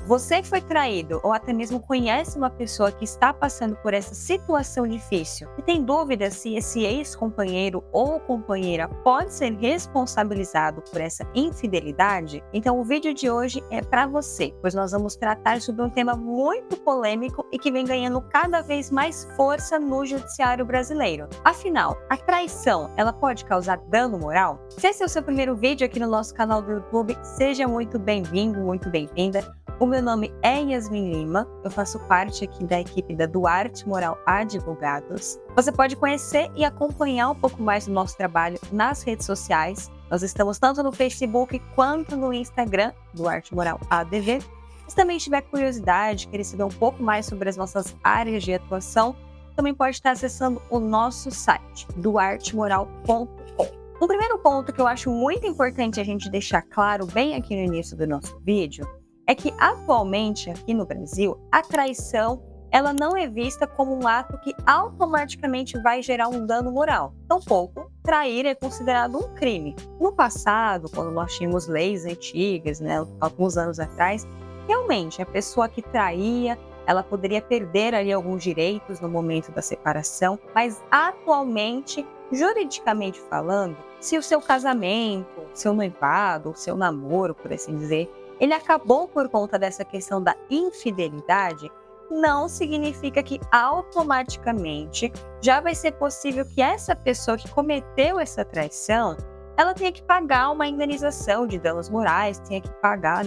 você foi traído ou até mesmo conhece uma pessoa que está passando por essa situação difícil e tem dúvida se esse ex-companheiro ou companheira pode ser responsabilizado por essa infidelidade, então o vídeo de hoje é para você, pois nós vamos tratar sobre um tema muito polêmico e que vem ganhando cada vez mais força no judiciário brasileiro. Afinal, a traição, ela pode causar dano moral? Se esse é o seu primeiro vídeo aqui no nosso canal do YouTube, seja muito bem-vindo, muito bem-vinda. O meu nome é Yasmin Lima, eu faço parte aqui da equipe da Duarte Moral Advogados. Você pode conhecer e acompanhar um pouco mais do nosso trabalho nas redes sociais. Nós estamos tanto no Facebook quanto no Instagram, Duarte Moral ADV. Se também tiver curiosidade, querer saber um pouco mais sobre as nossas áreas de atuação, também pode estar acessando o nosso site, duartemoral.com. Um primeiro ponto que eu acho muito importante a gente deixar claro bem aqui no início do nosso vídeo é que atualmente aqui no Brasil a traição ela não é vista como um ato que automaticamente vai gerar um dano moral. Tampouco trair é considerado um crime. No passado, quando nós tínhamos leis antigas, alguns anos atrás, realmente a pessoa que traía ela poderia perder ali alguns direitos no momento da separação, mas atualmente, juridicamente falando, se o seu casamento, seu noivado, o seu namoro, por assim dizer, ele acabou por conta dessa questão da infidelidade, não significa que automaticamente já vai ser possível que essa pessoa que cometeu essa traição, ela tenha que pagar uma indenização de danos morais, tenha que pagar,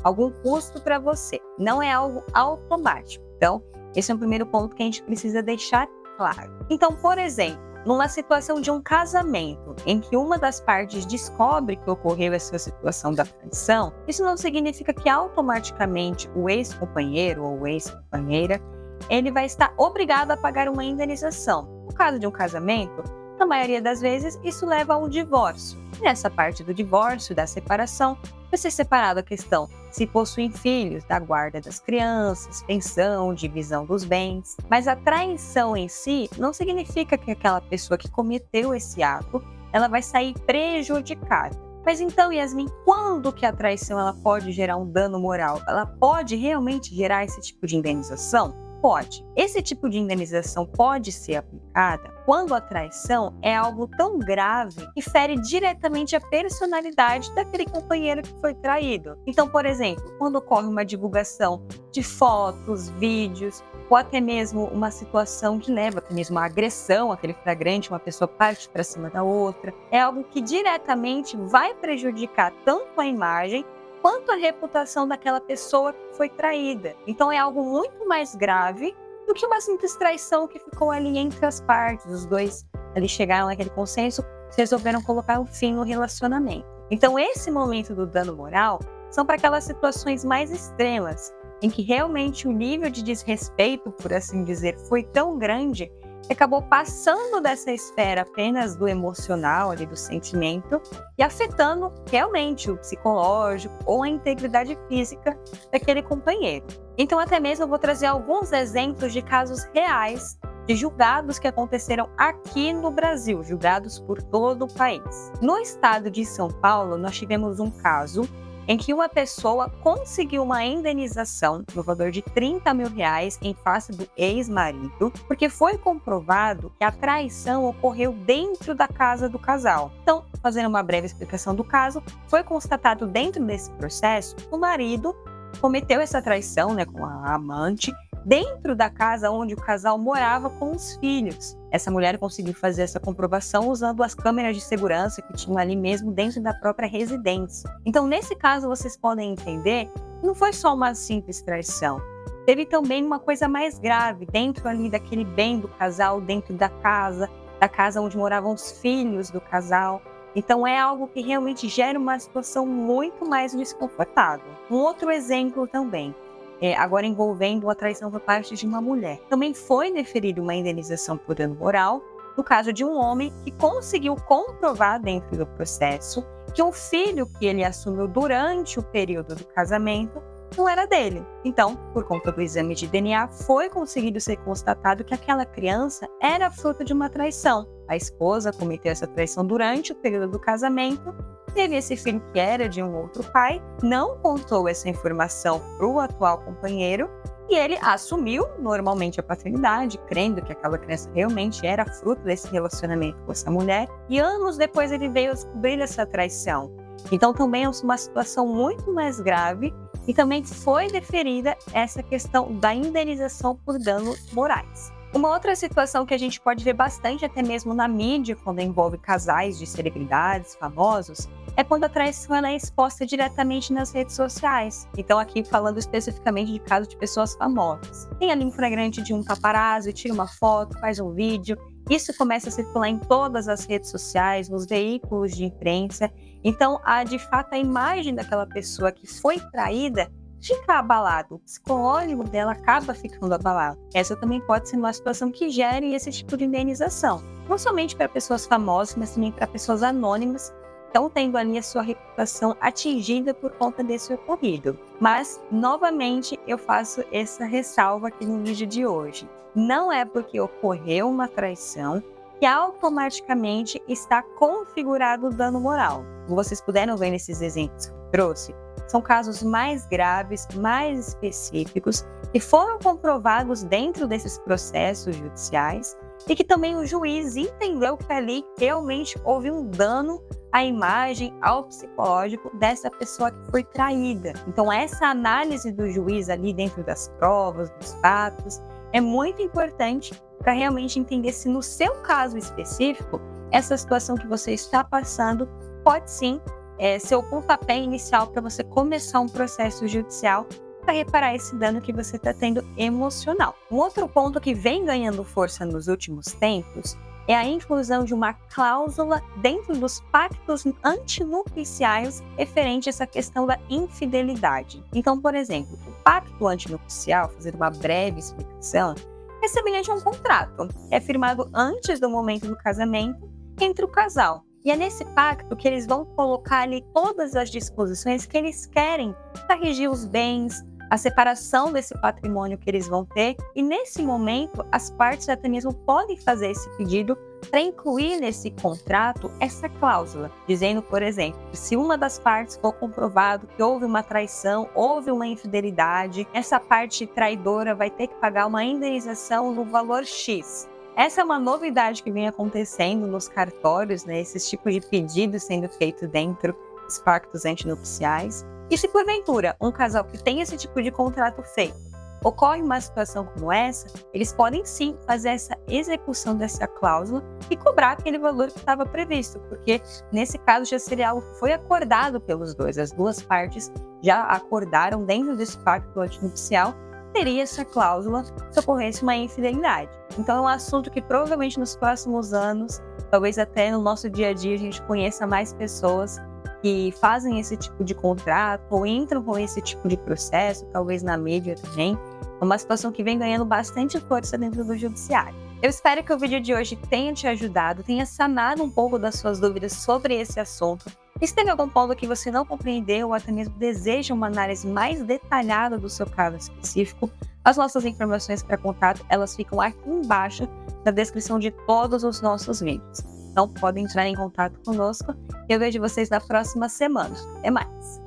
algum custo para você. Não é algo automático. Então, esse é o primeiro ponto que a gente precisa deixar claro. Então, por exemplo, numa situação de um casamento em que uma das partes descobre que ocorreu essa situação da traição, isso não significa que automaticamente o ex-companheiro ou ex-companheira ele vai estar obrigado a pagar uma indenização. No caso de um casamento, na maioria das vezes, isso leva a um divórcio. E nessa parte do divórcio, da separação, vai ser separada a questão se possuem filhos, da guarda das crianças, pensão, divisão dos bens. Mas a traição em si não significa que aquela pessoa que cometeu esse ato, ela vai sair prejudicada. Mas então, Yasmin, quando que a traição ela pode gerar um dano moral? Ela pode realmente gerar esse tipo de indenização? Pode. Esse tipo de indenização pode ser aplicada quando a traição é algo tão grave que fere diretamente a personalidade daquele companheiro que foi traído. Então, por exemplo, quando ocorre uma divulgação de fotos, vídeos, ou até mesmo uma situação que leva até mesmo a agressão, aquele flagrante, uma pessoa parte para cima da outra, é algo que diretamente vai prejudicar tanto a imagem quanto a reputação daquela pessoa que foi traída. Então é algo muito mais grave do que uma simples traição que ficou ali entre as partes. Os dois ali chegaram naquele consenso, resolveram colocar um fim no relacionamento. Então esse momento do dano moral são para aquelas situações mais extremas, em que realmente o nível de desrespeito, por assim dizer, foi tão grande que acabou passando dessa esfera apenas do emocional, ali, do sentimento, e afetando realmente o psicológico ou a integridade física daquele companheiro. Então, até mesmo eu vou trazer alguns exemplos de casos reais de julgados que aconteceram aqui no Brasil, julgados por todo o país. No estado de São Paulo, nós tivemos um caso em que uma pessoa conseguiu uma indenização no valor de R$30 mil em face do ex-marido, porque foi comprovado que a traição ocorreu dentro da casa do casal. Então, fazendo uma breve explicação do caso, foi constatado dentro desse processo que o marido cometeu essa traição, com a amante, dentro da casa onde o casal morava com os filhos. Essa mulher conseguiu fazer essa comprovação usando as câmeras de segurança que tinham ali mesmo dentro da própria residência. Então, nesse caso, vocês podem entender que não foi só uma simples traição. Teve também uma coisa mais grave dentro ali daquele bem do casal, dentro da casa onde moravam os filhos do casal. Então, é algo que realmente gera uma situação muito mais desconfortável. Um outro exemplo também. Agora envolvendo a traição por parte de uma mulher. Também foi deferida uma indenização por dano moral, no caso de um homem que conseguiu comprovar dentro do processo que o filho que ele assumiu durante o período do casamento não era dele. Então, por conta do exame de DNA, foi conseguido ser constatado que aquela criança era fruto de uma traição. a esposa cometeu essa traição durante o período do casamento, teve esse filho que era de um outro pai, não contou essa informação para o atual companheiro e ele assumiu normalmente a paternidade, crendo que aquela criança realmente era fruto desse relacionamento com essa mulher, e anos depois ele veio a descobrir essa traição. Então também é uma situação muito mais grave e também foi deferida essa questão da indenização por danos morais. Uma outra situação que a gente pode ver bastante até mesmo na mídia, quando envolve casais de celebridades, famosos, é quando a traição ela é exposta diretamente nas redes sociais. Então aqui falando especificamente de casos de pessoas famosas. Tem ali um flagrante de um paparazzo, tira uma foto, faz um vídeo. Isso começa a circular em todas as redes sociais, nos veículos de imprensa. Então, de fato, a imagem daquela pessoa que foi traída fica abalado, o psicológico dela acaba ficando abalado. Essa também pode ser uma situação que gere esse tipo de indenização. Não somente para pessoas famosas, mas também para pessoas anônimas, que estão tendo ali a sua reputação atingida por conta desse ocorrido. Mas, novamente, eu faço essa ressalva aqui no vídeo de hoje. Não é porque ocorreu uma traição que automaticamente está configurado o dano moral. Como vocês puderam ver nesses exemplos que eu trouxe, são casos mais graves, mais específicos, que foram comprovados dentro desses processos judiciais e que também o juiz entendeu que ali realmente houve um dano à imagem, ao psicológico dessa pessoa que foi traída. Então essa análise do juiz ali dentro das provas, dos fatos, é muito importante para realmente entender se no seu caso específico, essa situação que você está passando pode sim ser o pontapé inicial para você começar um processo judicial para reparar esse dano que você está tendo emocional. Um outro ponto que vem ganhando força nos últimos tempos é a inclusão de uma cláusula dentro dos pactos antinupciais referente a essa questão da infidelidade. Então, por exemplo, o pacto antinupcial, fazer uma breve explicação, é semelhante a um contrato. É firmado antes do momento do casamento entre o casal. E é nesse pacto que eles vão colocar ali todas as disposições que eles querem para regir os bens, a separação desse patrimônio que eles vão ter. E nesse momento, as partes até mesmo podem fazer esse pedido para incluir nesse contrato essa cláusula, dizendo, por exemplo, que se uma das partes for comprovado que houve uma traição, houve uma infidelidade, essa parte traidora vai ter que pagar uma indenização no valor X. Essa é uma novidade que vem acontecendo nos cartórios, né? Esses tipos de pedidos sendo feitos dentro dos pactos antinupciais. E se porventura um casal que tem esse tipo de contrato feito ocorre uma situação como essa, eles podem sim fazer essa execução dessa cláusula e cobrar aquele valor que estava previsto, porque nesse caso já seria algo que foi acordado pelos dois. As duas partes já acordaram dentro desse pacto antinupcial teria essa cláusula se ocorresse uma infidelidade. Então é um assunto que provavelmente nos próximos anos, talvez até no nosso dia a dia, a gente conheça mais pessoas que fazem esse tipo de contrato ou entram com esse tipo de processo, talvez na mídia também. É uma situação que vem ganhando bastante força dentro do judiciário. Eu espero que o vídeo de hoje tenha te ajudado, tenha sanado um pouco das suas dúvidas sobre esse assunto. E se teve algum ponto que você não compreendeu ou até mesmo deseja uma análise mais detalhada do seu caso específico, as nossas informações para contato, elas ficam aqui embaixo na descrição de todos os nossos vídeos. Então podem entrar em contato conosco e eu vejo vocês na próxima semana. Até mais!